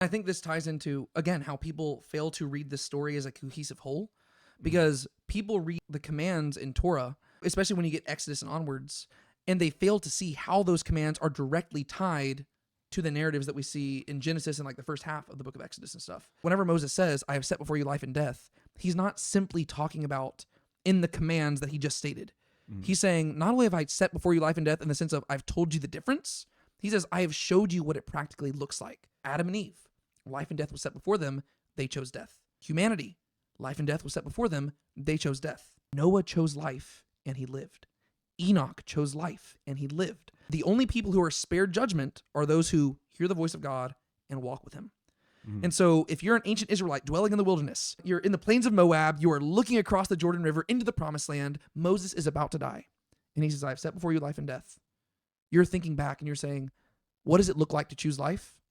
I think this ties into, again, how people fail to read this story as a cohesive whole, because people read the commands in Torah, especially when you get Exodus and onwards, and they fail to see how those commands are directly tied to the narratives that we see in Genesis and like the first half of the book of Exodus and stuff. Whenever Moses says, I have set before you life and death, he's not simply talking about in the commands that he just stated. He's saying, not only have I set before you life and death in the sense of I've told you the difference, he says, I have showed you what it practically looks like. Adam and Eve, life and death was set before them, they chose death. Humanity, life and death was set before them, they chose death. Noah chose life, and he lived. Enoch chose life, and he lived. The only people who are spared judgment are those who hear the voice of God and walk with him. And so if you're an ancient Israelite dwelling in the wilderness, you're in the plains of Moab, you are looking across the Jordan River into the promised land, Moses is about to die. And he says, I've set before you life and death. You're thinking back and you're saying, what does it look like to choose life?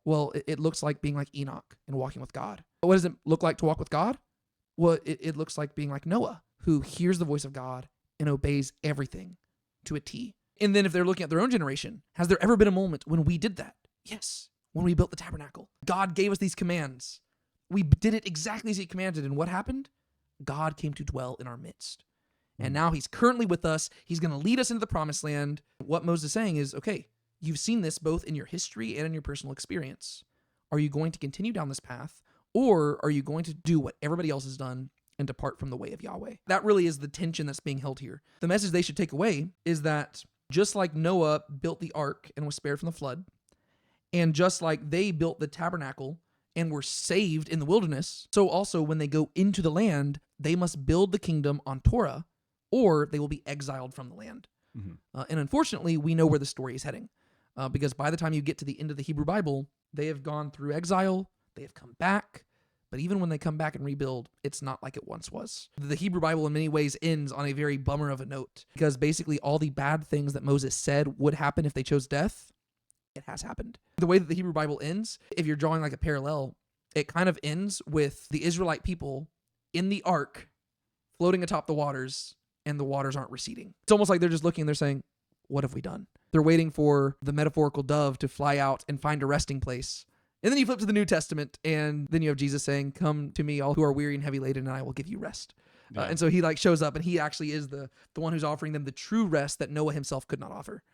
Well, it looks like being like Enoch and walking with God. But what does it look like to walk with God? Well, it looks like being like Noah, who hears the voice of God and obeys everything to a T. And then if they're looking at their own generation, has there ever been a moment when we did that? Yes, when we built the tabernacle. God gave us these commands. We did it exactly as he commanded. And what happened? God came to dwell in our midst. And now he's currently with us. He's going to lead us into the promised land. What Moses is saying is, okay, you've seen this both in your history and in your personal experience. Are you going to continue down this path, or are you going to do what everybody else has done and depart from the way of Yahweh? That really is the tension that's being held here. The message they should take away is that just like Noah built the ark and was spared from the flood, and just like they built the tabernacle and were saved in the wilderness, so also when they go into the land, they must build the kingdom on Torah, or they will be exiled from the land. And unfortunately, we know where the story is heading. Because by the time you get to the end of the Hebrew Bible, they have gone through exile, they have come back, but even when they come back and rebuild, it's not like it once was. The Hebrew Bible in many ways ends on a very bummer of a note, because basically all the bad things that Moses said would happen if they chose death, it has happened. The way that the Hebrew Bible ends, if you're drawing like a parallel, it kind of ends with the Israelite people in the ark floating atop the waters, and the waters aren't receding. It's almost like they're just looking and they're saying, what have we done? They're waiting for the metaphorical dove to fly out and find a resting place. And then you flip to the New Testament, and then you have Jesus saying, come to me, all who are weary and heavy laden, and I will give you rest. Yeah. And so he like shows up, and he actually is the one who's offering them the true rest that Noah himself could not offer.